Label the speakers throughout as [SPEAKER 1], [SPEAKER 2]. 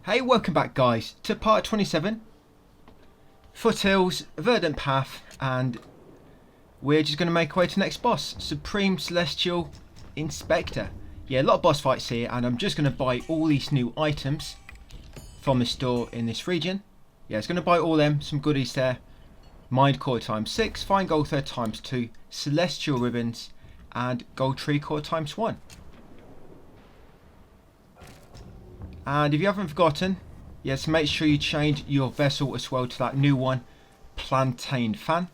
[SPEAKER 1] Hey, welcome back guys to part 27, Foothills, Verdant Path, and we're just going to make our way to the next boss, Supreme Celestial Inspector. Yeah, a lot of boss fights here, and I'm just going to buy all these new items from the store in this region. Yeah, it's going to buy all them, some goodies there. Mind Core ×6, Fine Gold Thread ×2, Celestial Ribbons, and Gold Tree Core ×1. And if you haven't forgotten, yes, make sure you change your vessel as well to that new one, Plantain Fan.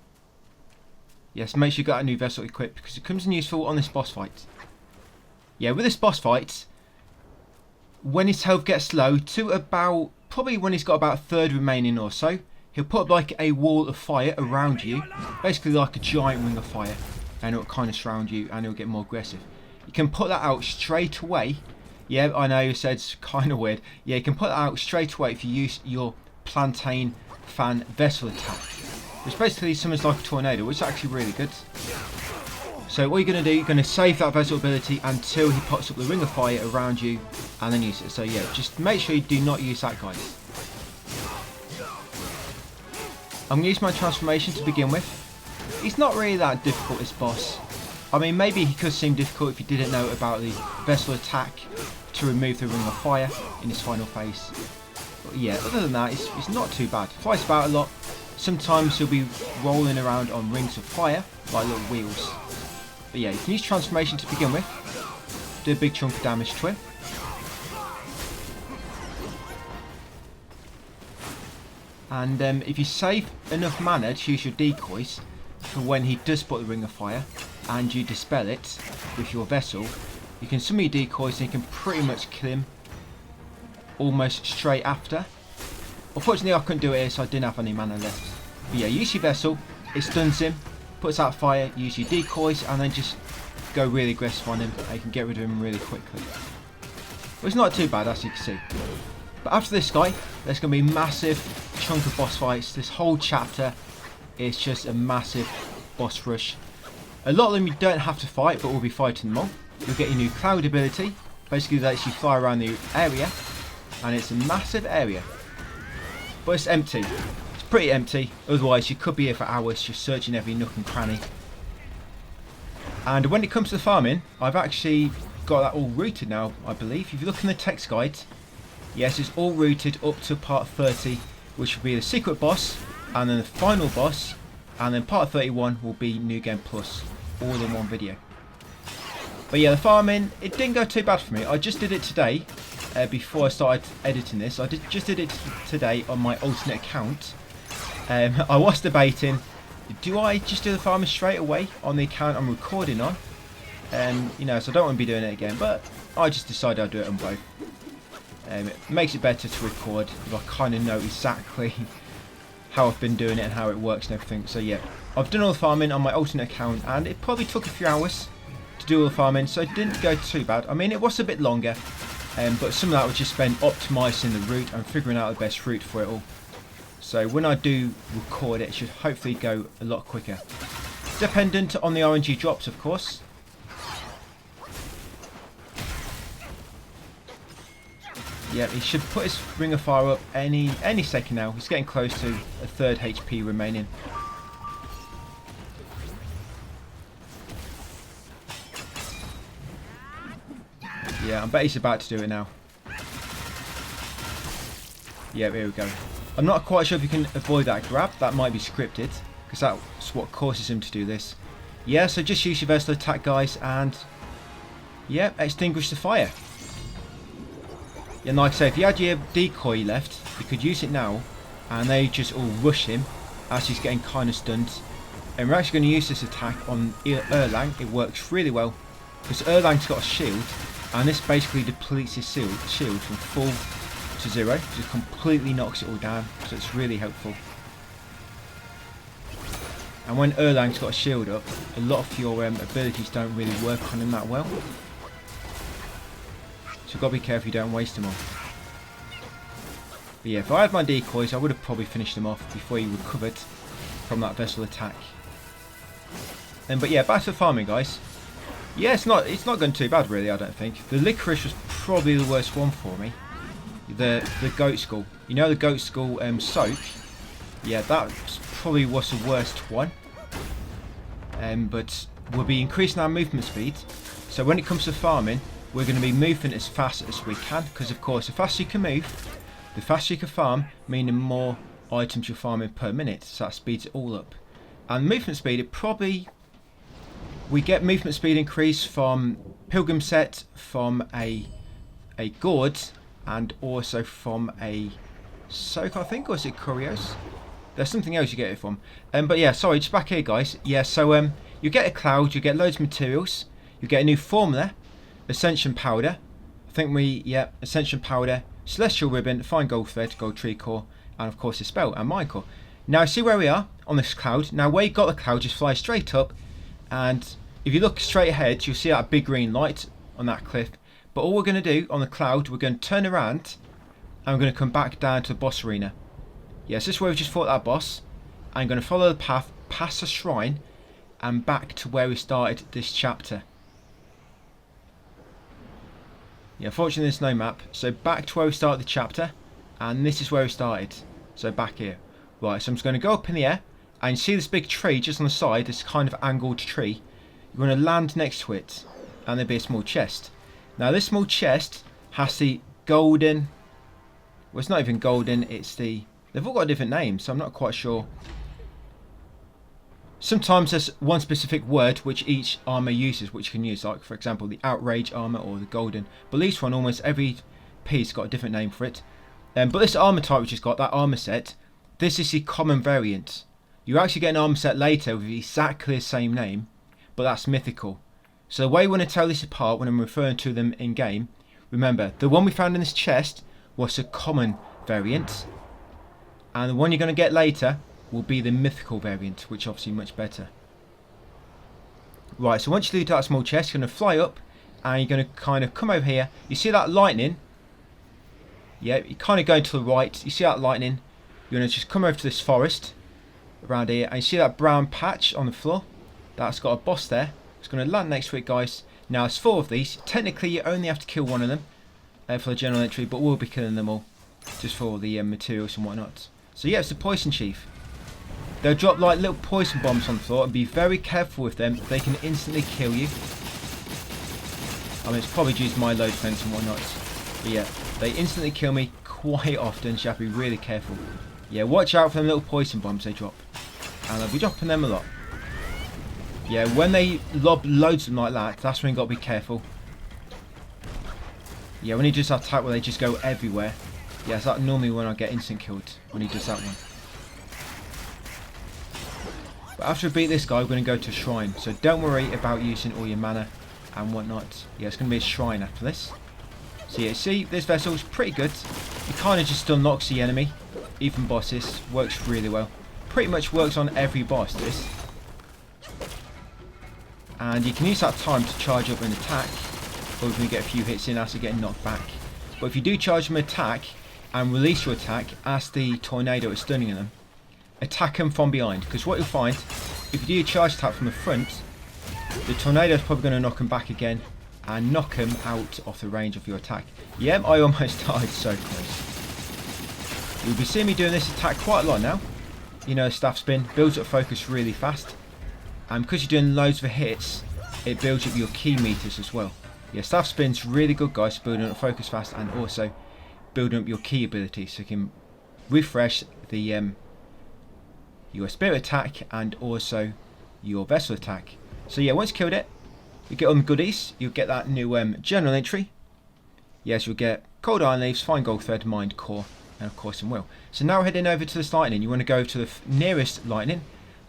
[SPEAKER 1] Yes, make sure you got a new vessel equipped because it comes in useful on this boss fight. Yeah, with this boss fight, when his health gets low to about, probably when he's got about a third remaining or so, he'll put up like a wall of fire around you, basically like a giant ring of fire, and it'll kind of surround you and it'll get more aggressive. You can put that out straight away. Yeah, I know you said it's kind of weird. Yeah, you can put that out straight away if you use your Plantain Fan Vessel attack, which basically summons like a tornado, which is actually really good. So what you're going to do, you're going to save that vessel ability until he puts up the ring of fire around you, and then use it. So yeah, just make sure you do not use that, guys. I'm going to use my transformation to begin with. He's not really that difficult, this boss. I mean, maybe he could seem difficult if you didn't know about the vessel attack to remove the ring of fire in his final phase. But yeah, other than that, it's not too bad. Flies about a lot. Sometimes he'll be rolling around on rings of fire, like little wheels. But yeah, you can use transformation to begin with. Do a big chunk of damage to him. And if you save enough mana to use your decoys for when he does put the ring of fire, and you dispel it with your vessel, you can summon your decoys and you can pretty much kill him almost straight after. Unfortunately I couldn't do it here, so I didn't have any mana left. But yeah, use your vessel, it stuns him, puts out fire, use your decoys, and then just go really aggressive on him, and you can get rid of him really quickly. But it's not too bad, as you can see. But after this guy, there's going to be a massive chunk of boss fights. This whole chapter is just a massive boss rush. A lot of them you don't have to fight, but we'll be fighting them all. You'll get your new cloud ability, basically lets you fly around the area, and it's a massive area. But it's empty. It's pretty empty, otherwise you could be here for hours just searching every nook and cranny. And when it comes to the farming, I've actually got that all routed now, I believe. If you look in the text guide, yes, it's all routed up to part 30, which will be the secret boss, and then the final boss, and then part 31 will be New Game Plus, all in one video. But yeah, the farming, it didn't go too bad for me. I just did it today, before I started editing this. I just did it today on my alternate account. I was debating, do I just do the farming straight away on the account I'm recording on? You know, so I don't want to be doing it again, but I just decided I'd do it on both. It makes it better to record if I kind of know exactly how I've been doing it and how it works and everything. So yeah, I've done all the farming on my alternate account, and it probably took a few hours to do all the farming, so it didn't go too bad. I mean, it was a bit longer, but some of that was just spent optimising the route and figuring out the best route for it all. So when I do record it, it should hopefully go a lot quicker. Dependent on the RNG drops, of course. Yeah, he should put his ring of fire up any second now. He's getting close to a third HP remaining. Yeah, I bet he's about to do it now. Yeah, here we go. I'm not quite sure if you can avoid that grab. That might be scripted, because that's what causes him to do this. Yeah, so just use your versatile attack, guys, and yeah, extinguish the fire. And like I say, if you had your decoy left, you could use it now, and they just all rush him as he's getting kind of stunned. And we're actually going to use this attack on Erlang. It works really well, because Erlang's got a shield, and this basically depletes his shield from full to 0. Just completely knocks it all down, so it's really helpful. And when Erlang's got a shield up, a lot of your abilities don't really work on him that well. So you've got to be careful you don't waste them all. But yeah, if I had my decoys, I would have probably finished them off before he recovered from that vessel attack. But yeah, back to the farming, guys. Yeah, it's not going too bad really, I don't think. The licorice was probably the worst one for me. The goat skull. You know the goat skull soak? Yeah, that's probably was the worst one. But we'll be increasing our movement speed. So when it comes to farming, we're going to be moving as fast as we can. Because of course, the faster you can move, the faster you can farm, meaning more items you're farming per minute. So that speeds it all up. And movement speed, it probably... We get movement speed increase from Pilgrim set, from a gourd, and also from a soak, I think, or is it Curios? There's something else you get it from. But yeah, sorry, just back here, guys. Yeah, so you get a cloud, you get loads of materials, you get a new formula, Ascension Powder. I think Ascension Powder, Celestial Ribbon, Fine Gold Thread, Gold Tree Core, and of course the Spell and Mine Core. Now see where we are on this cloud. Now where you got the cloud, just fly straight up, and if you look straight ahead, you'll see that big green light on that cliff. But all we're going to do on the cloud, we're going to turn around, and we're going to come back down to the boss arena. Yes, this is where we just fought that boss. I'm going to follow the path past the shrine and back to where we started this chapter. Yeah, fortunately there's no map. So back to where we started the chapter, and this is where we started. So back here. Right, so I'm just going to go up in the air, and you see this big tree just on the side, this kind of angled tree. You're going to land next to it, and there'll be a small chest. Now this small chest has the golden... Well, it's not even golden, it's the... They've all got a different name, so I'm not quite sure. Sometimes there's one specific word which each armour uses, which you can use, like for example the outrage armour or the golden. But each one, almost every piece got a different name for it. But this armour type which has got that armour set, this is the common variant. You actually get an armour set later with exactly the same name, but that's mythical. So the way we want to tell this apart when I'm referring to them in game, remember the one we found in this chest was a common variant, and the one you're going to get later will be the mythical variant, which is obviously much better. Right, so once you do that small chest, you're going to fly up, and you're going to kind of come over here. You see that lightning? Yeah, you're kind of going to the right. You see that lightning? You're going to just come over to this forest around here, and you see that brown patch on the floor? That's got a boss there. It's going to land next to it, guys. Now, there's 4 of these. Technically, you only have to kill one of them for the general entry, but we'll be killing them all just for the materials and whatnot. So yeah, it's the Poison Chief. They'll drop like little poison bombs on the floor, and be very careful with them. They can instantly kill you. I mean, it's probably due to my low defense and whatnot. But yeah, they instantly kill me quite often, so you have to be really careful. Yeah, watch out for them little poison bombs they drop. And I'll be dropping them a lot. Yeah, when they lob loads of them like that, that's when you've got to be careful. Yeah, when he does that attack where they just go everywhere. Yeah, it's like normally when I get instant killed, when he does that one. But after we beat this guy, we're going to go to a shrine. So don't worry about using all your mana and whatnot. Yeah, it's going to be a shrine after this. So yeah, see, this vessel is pretty good. It kind of just unlocks the enemy. Even bosses. Works really well. Pretty much works on every boss, this. And you can use that time to charge up an attack. Or if you get a few hits in after getting knocked back. But if you do charge them an attack and release your attack as the tornado is stunning them, attack them from behind. Because what you'll find, if you do your charge attack from the front, the tornado is probably going to knock them back again and knock them out of the range of your attack. Yep, I almost died so close. You'll be seeing me doing this attack quite a lot now. You know, staff spin builds up focus really fast. And because you're doing loads of hits, it builds up your key meters as well. Yeah, staff spin's really good, guys, for building up focus fast and also building up your key ability, so you can refresh the your spirit attack and also your vessel attack. So yeah, once you killed it, you get on the goodies. You'll get that new journal entry. Yes, you'll get cold iron leaves, fine gold thread, mind core, and of course some will. So now we're heading over to this lightning. You want to go to the nearest lightning,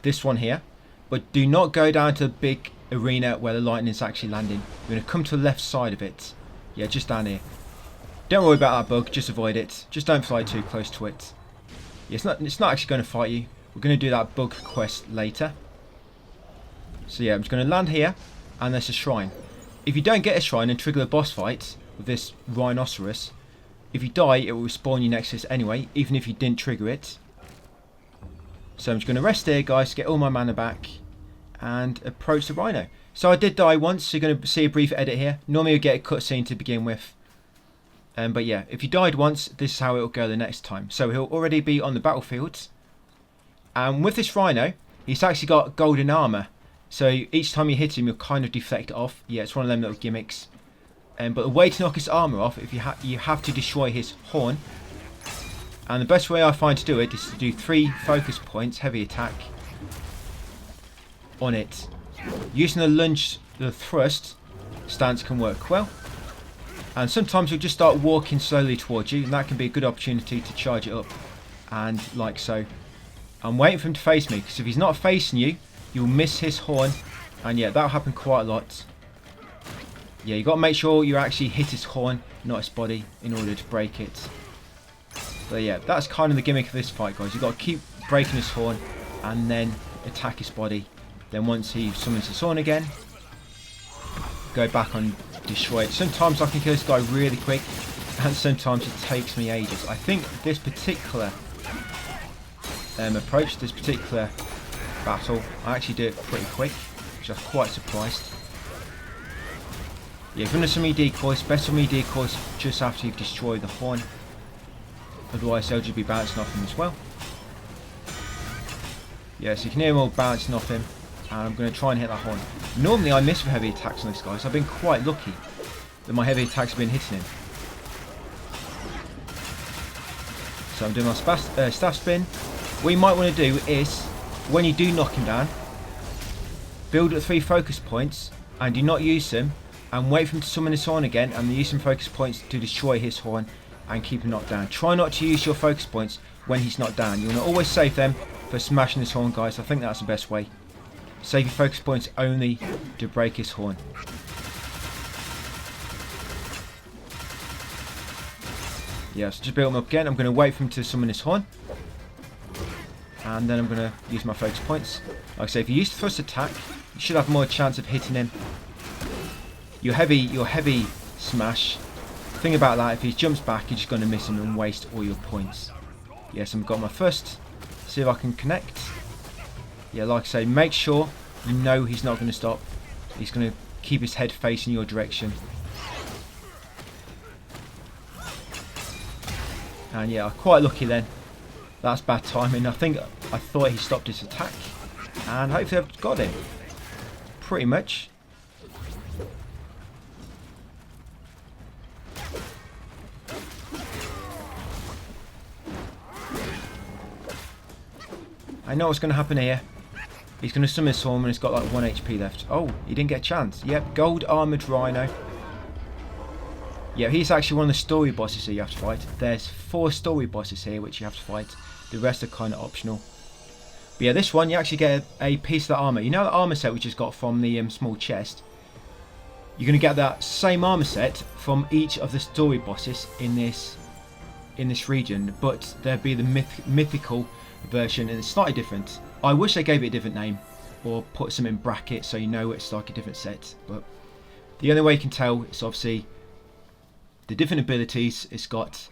[SPEAKER 1] this one here, but do not go down to the big arena where the lightning is actually landing. You're going to come to the left side of it. Yeah, just down here. Don't worry about that bug, just avoid it. Just don't fly too close to it. Yeah, it's not actually going to fight you. We're going to do that bug quest later. So yeah, I'm just going to land here, and there's a shrine. If you don't get a shrine and trigger the boss fight with this rhinoceros, if you die, it will respawn you next to this anyway, even if you didn't trigger it. So I'm just going to rest here, guys, get all my mana back, and approach the rhino. So I did die once, so you're going to see a brief edit here. Normally you get a cutscene to begin with. But yeah, if you died once, this is how it will go the next time. So he'll already be on the battlefield. And with this rhino, he's actually got golden armor. So each time you hit him, you'll kind of deflect it off. Yeah, it's one of them little gimmicks. But the way to knock his armor off, if you have to destroy his horn. And the best way I find to do it is to do 3 focus points, heavy attack, on it. Using the lunge, the thrust stance can work well. And sometimes you'll just start walking slowly towards you, and that can be a good opportunity to charge it up. And like so. I'm waiting for him to face me, because if he's not facing you, you'll miss his horn. And yeah, that'll happen quite a lot. Yeah, you got to make sure you actually hit his horn, not his body, in order to break it. But yeah, that's kind of the gimmick of this fight, guys. You've got to keep breaking his horn, and then attack his body. Then once he summons his horn again, go back and destroy it. Sometimes I can kill this guy really quick, and sometimes it takes me ages. I think this particular approach, this particular battle, I actually do it pretty quick, which I was quite surprised. Yeah, if you're going to summon decoys, best summon decoys just after you've destroyed the horn. Otherwise they'll just be bouncing off him as well. Yeah, so you can hear them all bouncing off him. And I'm going to try and hit that horn. Normally I miss with heavy attacks on this guy, so I've been quite lucky that my heavy attacks have been hitting him. So I'm doing my staff spin. What you might want to do is, when you do knock him down, build up 3 focus points and do not use them, and wait for him to summon his horn again, and use some focus points to destroy his horn and keep him knocked down. Try not to use your focus points when he's knocked down. You want to always save them for smashing his horn, guys. I think that's the best way. Save your focus points only to break his horn. Yeah, so just build him up again. I'm going to wait for him to summon his horn. And then I'm going to use my focus points. Like I say, if you use the thrust attack, you should have more chance of hitting him. Your heavy smash. The thing about that, if he jumps back, you're just going to miss him and waste all your points. Yes, I've got my first. See if I can connect. Yeah, like I say, make sure you know he's not going to stop. He's going to keep his head facing your direction. And yeah, I'm quite lucky then. That's bad timing. I thought he stopped his attack. And hopefully I've got him. Pretty much. I know what's going to happen here. He's going to summon his horn and he's got like 1 HP left. Oh, he didn't get a chance. Yep, gold armoured rhino. Yeah, he's actually one of the story bosses here you have to fight. There's 4 story bosses here which you have to fight. The rest are kind of optional. But yeah, this one you actually get a piece of that armour. You know that armour set we just got from the small chest? You're going to get that same armour set from each of the story bosses in this region. But there'd be the mythical version, and it's slightly different. I wish they gave it a different name or put some in brackets so you know it's like a different set, but the only way you can tell is obviously the different abilities it's got,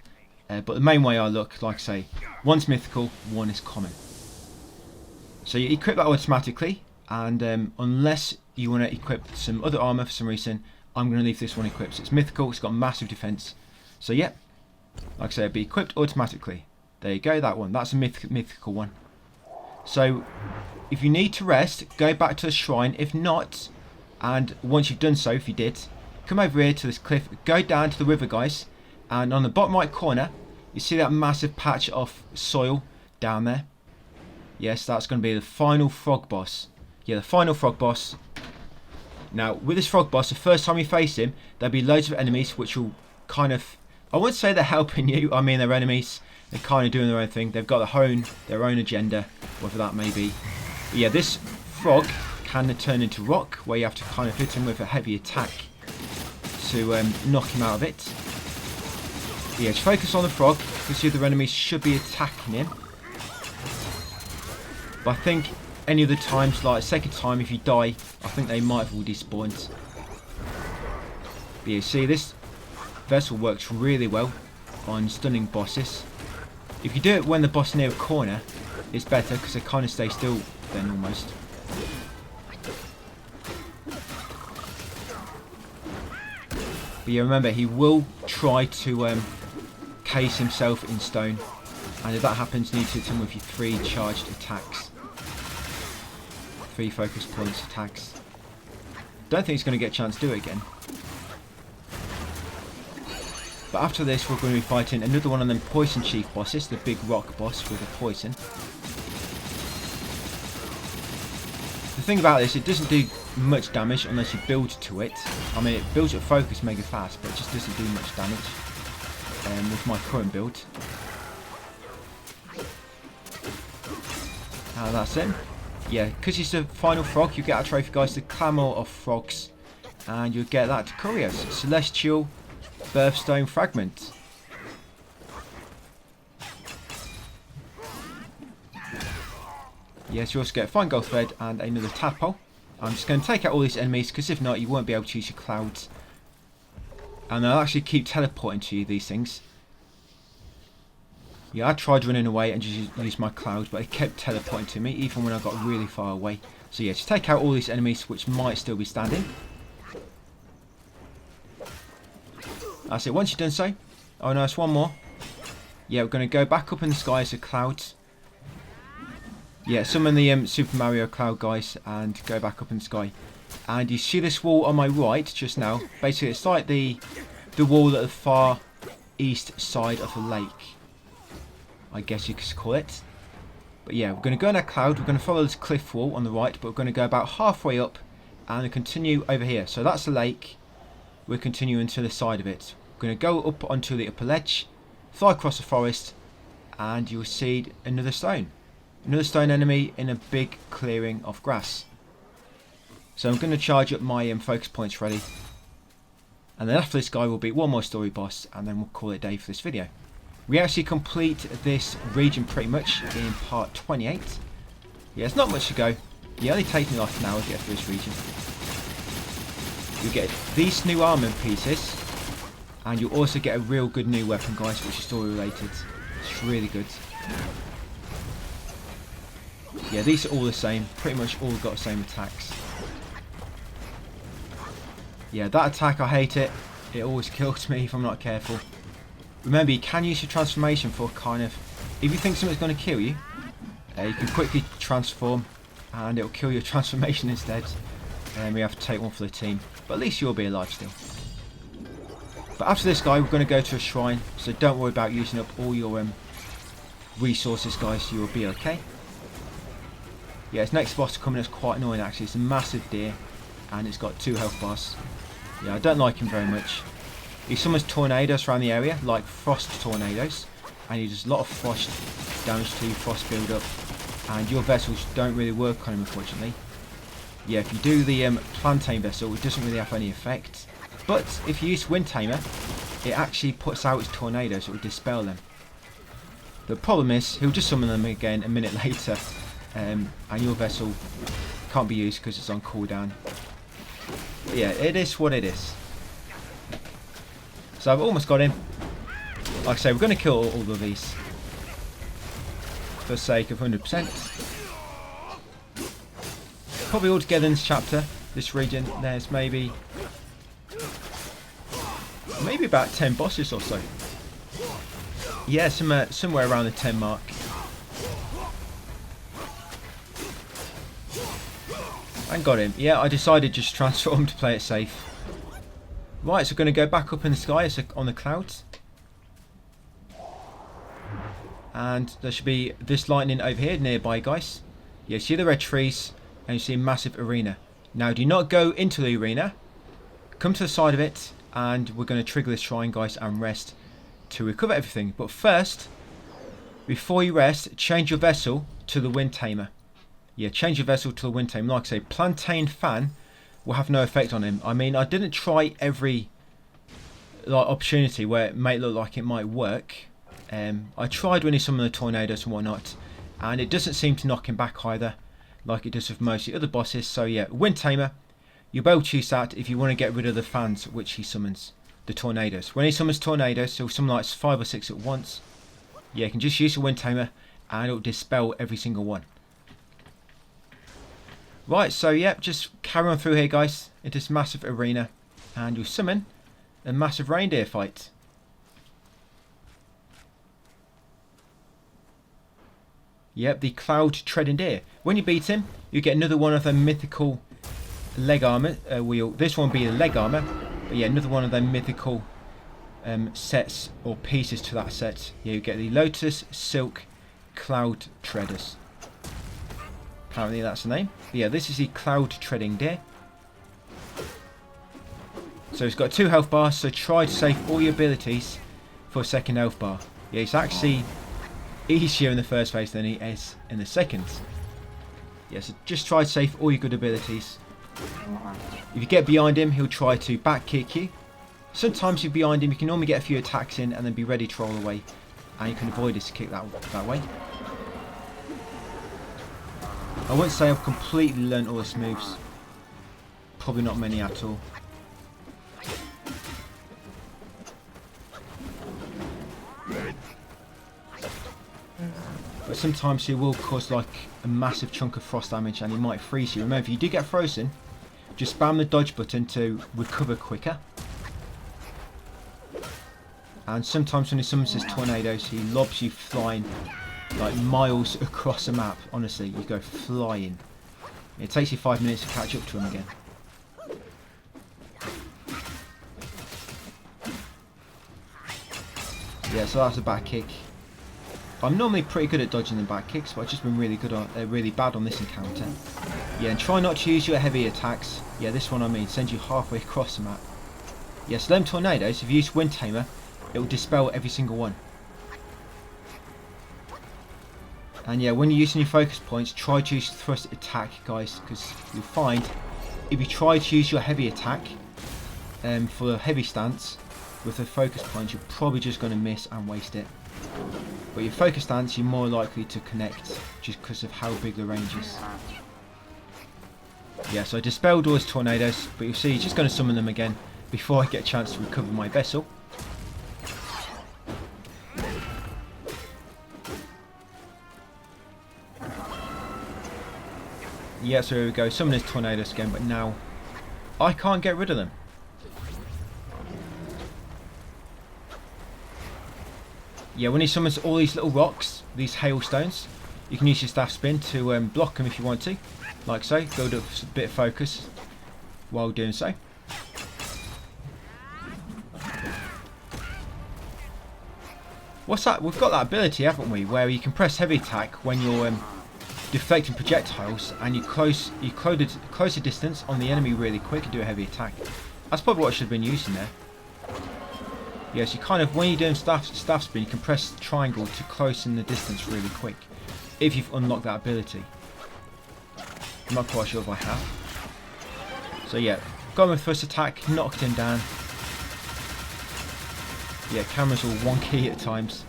[SPEAKER 1] but the main way I look, like I say, one's mythical, one is common. So you equip that automatically, and unless you want to equip some other armour for some reason, I'm going to leave this one equipped. It's mythical, it's got massive defense, so yeah, like I say, it'll be equipped automatically. There you go, that one. That's a mythical one. So, if you need to rest, go back to the shrine. If not, and once you've done so, if you did, come over here to this cliff, go down to the river, guys. And on the bottom right corner, you see that massive patch of soil down there? Yes, that's going to be the final frog boss. Yeah, the final frog boss. Now, with this frog boss, the first time you face him, there'll be loads of enemies which will kind of... I wouldn't say they're helping you. I mean, they're enemies. They're kind of doing their own thing. They've got their own agenda, whatever that may be. But yeah, this frog can turn into rock, where you have to kind of hit him with a heavy attack to knock him out of it. But yeah, just focus on the frog, because the other enemies should be attacking him. But I think any other times, like second time, if you die, I think they might have all despawned. But yeah, see, this vessel works really well on stunning bosses. If you do it when the boss is near a corner, it's better because they kind of stay still then almost. But yeah, remember, he will try to case himself in stone. And if that happens, you need to hit him with your 3 charged attacks. 3 focus points attacks. Don't think he's going to get a chance to do it again. But after this, we're going to be fighting another one of them poison chief bosses, the big rock boss with a poison. The thing about this, it doesn't do much damage unless you build to it. I mean, it builds up focus mega fast, but it just doesn't do much damage with my current build. And that's it. Yeah, because he's the final frog, you get a trophy, guys, the Clamour of Frogs. And you'll get that to Curious. Celestial Birthstone Fragment. Yes, you also get a fine gold thread and another tadpole. I'm just going to take out all these enemies because if not, you won't be able to use your clouds. And they'll actually keep teleporting to you, these things. Yeah, I tried running away and just use my clouds, but it kept teleporting to me even when I got really far away. So yeah, just take out all these enemies which might still be standing. That's it, once you've done so. Oh no, it's one more. Yeah, we're going to go back up in the sky as a cloud. Yeah, summon the Super Mario Cloud guys and go back up in the sky. And you see this wall on my right just now. Basically, it's like the wall at the far east side of the lake, I guess you could call it. But yeah, we're going to go on that cloud. We're going to follow this cliff wall on the right, but we're going to go about halfway up and continue over here. So that's the lake. We're continuing to the side of it. We're going to go up onto the upper ledge, fly across the forest, and you'll see another stone. Another stone enemy in a big clearing of grass. So I'm going to charge up my focus points ready. And then after this guy will be one more story boss, and then we'll call it a day for this video. We actually complete this region pretty much in part 28. Yeah, it's not much to go. Yeah, only takes me like an hour to get through this region. You get these new armor pieces, and you also get a real good new weapon, guys, which is story related. It's really good. Yeah, these are all the same. Pretty much all got the same attacks. Yeah, that attack, I hate it. It always kills me if I'm not careful. Remember, you can use your transformation for kind of... If you think something's going to kill you, you can quickly transform and it'll kill your transformation instead. And we have to take one for the team. But at least you'll be alive still. But after this guy, we're going to go to a shrine. So don't worry about using up all your resources, guys. You will be okay. Yeah, this next boss coming is quite annoying actually. It's a massive deer and it's got 2 health bars. Yeah, I don't like him very much. He summons tornadoes around the area, like frost tornadoes, and he does a lot of frost damage to you, frost build up, and your vessels don't really work on him, unfortunately. Yeah, if you do the plantain vessel, it doesn't really have any effect, but if you use Wind Tamer, it actually puts out his tornadoes, so it will dispel them. The problem is, he'll just summon them again a minute later, and your vessel can't be used because it's on cooldown. But yeah, it is what it is. So I've almost got him. Like I say, we're going to kill all of these for the sake of 100%. Probably all together in this chapter, this region, there's maybe about 10 bosses or so. Yeah, somewhere around the 10 mark. And got him. Yeah, I decided just to transform to play it safe. Right, so we're going to go back up in the sky on the clouds. And there should be this lightning over here nearby, guys. Yeah, see the red trees and you see a massive arena. Now, do not go into the arena. Come to the side of it and we're going to trigger this shrine, guys, and rest to recover everything. But first, before you rest, change your vessel to the Wind Tamer. Yeah, change your vessel to the Wind Tamer. Like I say, Plantain Fan will have no effect on him. I mean, I didn't try every opportunity where it may look like it might work. I tried when he summoned the tornadoes and whatnot, and it doesn't seem to knock him back either, like it does with most of the other bosses. So yeah, Wind Tamer, you'll be able to use that if you want to get rid of the fans which he summons, the tornadoes. When he summons tornadoes, he'll summon like 5 or 6 at once. Yeah, you can just use the Wind Tamer and it'll dispel every single one. Right, so yeah, just carry on through here, guys, into this massive arena, and you'll summon a massive reindeer fight. Yep, the Cloudtreading deer. When you beat him, you get another one of the mythical leg armor wheel. This one will be the leg armor, but yeah, another one of the mythical sets or pieces to that set. Yeah, you get the Lotus Silk Cloudtreaders. Apparently that's the name. But yeah, this is the Cloudtreading deer. So it's got 2 health bars, so try to save all your abilities for a second health bar. Yeah, it's actually easier in the first phase than it is in the second. Yeah, so just try to save all your good abilities. If you get behind him, he'll try to back kick you. Sometimes if you're behind him, you can normally get a few attacks in and then be ready to roll away. And you can avoid his kick that way. I wouldn't say I've completely learnt all his moves. Probably not many at all. But sometimes he will cause like a massive chunk of frost damage and he might freeze you. Remember, if you do get frozen, just spam the dodge button to recover quicker. And sometimes when he summons his tornadoes, he lobs you flying like miles across the map. Honestly, you go flying. It takes you 5 minutes to catch up to him again. Yeah, so that's a back kick. I'm normally pretty good at dodging the back kicks, but I've just been really really bad on this encounter. Yeah, and try not to use your heavy attacks. Yeah, this one I mean, sends you halfway across the map. Yeah, so them tornadoes, if you use Wind Tamer, it will dispel every single one. And yeah, when you're using your focus points, try to use thrust attack, guys, because you'll find if you try to use your heavy attack for a heavy stance with a focus point, you're probably just going to miss and waste it. But your focus stance, you're more likely to connect just because of how big the range is. Yeah, so I dispelled all his tornadoes, but you'll see he's just going to summon them again before I get a chance to recover my vessel. Yeah, so here we go, summon his tornadoes again, but now I can't get rid of them. Yeah, when he summons all these little rocks, these hailstones, you can use your staff spin to block them if you want to, like so, build up a bit of focus while doing so. What's that? We've got that ability, haven't we, where you can press heavy attack when you're deflecting projectiles and you close a distance on the enemy really quick and do a heavy attack. That's probably what I should have been using there. Yes, you kind of, when you're doing staff spin, you can press triangle to close in the distance really quick, if you've unlocked that ability. I'm not quite sure if I have. So yeah, gone with first attack, knocked him down. Yeah, camera's all wonky at times.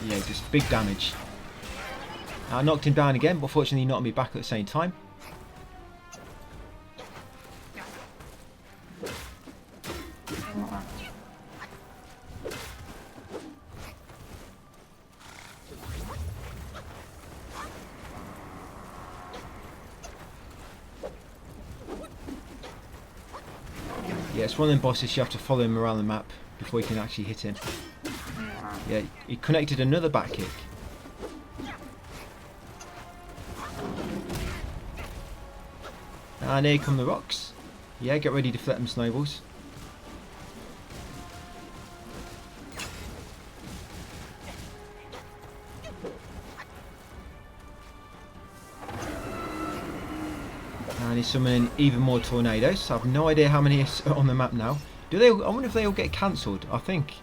[SPEAKER 1] Yeah, just big damage. I knocked him down again, but fortunately he knocked me back at the same time. Yeah, it's one of them bosses you have to follow him around the map before you can actually hit him. Yeah, he connected another back kick. And here come the rocks. Yeah, get ready to deflect them snowballs. And he's summoning even more tornadoes. I have no idea how many are on the map now. Do they? I wonder if they all get cancelled. I think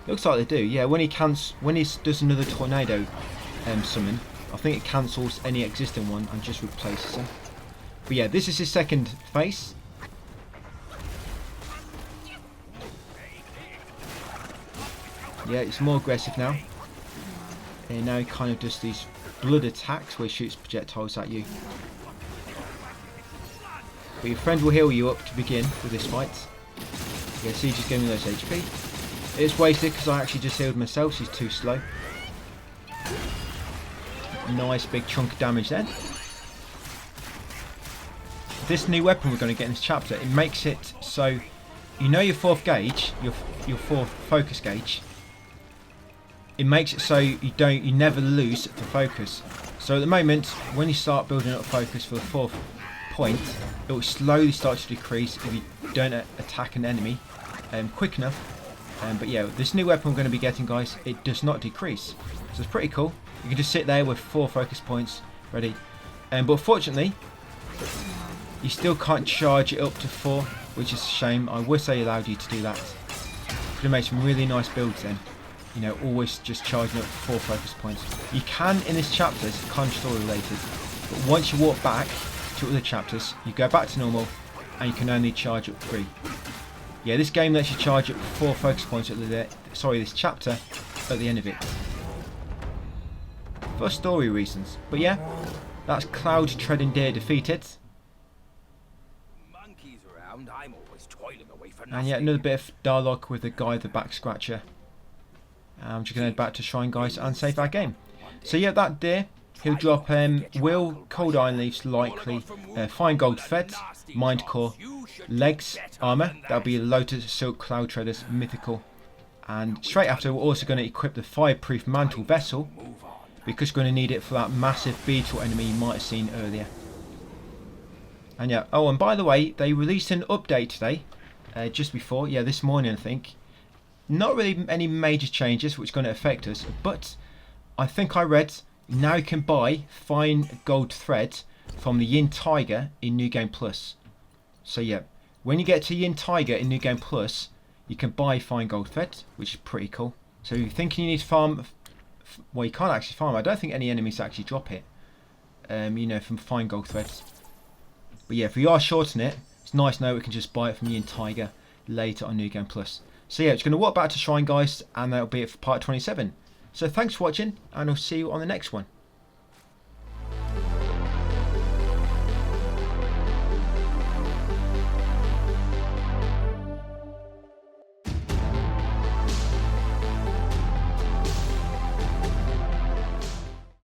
[SPEAKER 1] it looks like they do. Yeah, when he does another tornado summon, I think it cancels any existing one and just replaces them. But yeah, this is his second phase. Yeah, it's more aggressive now. And now he kind of does these blood attacks where he shoots projectiles at you. But your friend will heal you up to begin with this fight. Yeah, see, just gave me those HP. It's wasted because I actually just healed myself, she's too slow. Nice big chunk of damage then. this new weapon we're going to get in this chapter, it makes it so you know your fourth gauge, your fourth focus gauge. It makes it so you never lose the focus. So at the moment, when you start building up focus for the fourth point, it will slowly start to decrease if you don't attack an enemy quick enough. But yeah, this new weapon we're going to be getting, guys, it does not decrease. So it's pretty cool. You can just sit there with 4 focus points ready. But fortunately, you still can't charge it up to 4, which is a shame. I wish they allowed you to do that. Could have made some really nice builds then. You know, always just charging up 4 focus points. You can in this chapter, it's kind of story related, but once you walk back to other chapters, you go back to normal and you can only charge up 3. Yeah, this game lets you charge up 4 focus points at this chapter at the end of it. For story reasons. But yeah, that's Cloudtreading Deer defeated.
[SPEAKER 2] Monkeys around, I'm always toiling away for nothing.
[SPEAKER 1] And yet another bit of dialogue with the guy, the back scratcher. I'm just going to head back to Shrine, guys, and save our game. So yeah, that deer, he'll drop will, cold iron leaves likely, fine gold thread, mind core, legs, armour, that'll be Lotus Silk Cloud Traders mythical. And straight after we're also going to equip the fireproof mantle vessel, because we're going to need it for that massive beetle enemy you might have seen earlier. And yeah, oh, and by the way, they released an update today, just before, yeah, this morning I think. Not really any major changes which are going to affect us, but I think I read now you can buy fine gold thread from the Yin Tiger in New Game Plus. So yeah, when you get to Yin Tiger in New Game Plus, you can buy fine gold thread, which is pretty cool. So if you're thinking you need to farm, well, you can't actually farm. I don't think any enemies actually drop it, you know, from fine gold threads. But yeah, if we are short on it, it's nice to know we can just buy it from Yin Tiger later on New Game Plus. So yeah, it's going to walk back to Shrine, guys, and that'll be it for part 27. So thanks for watching, and I'll see you on the next one.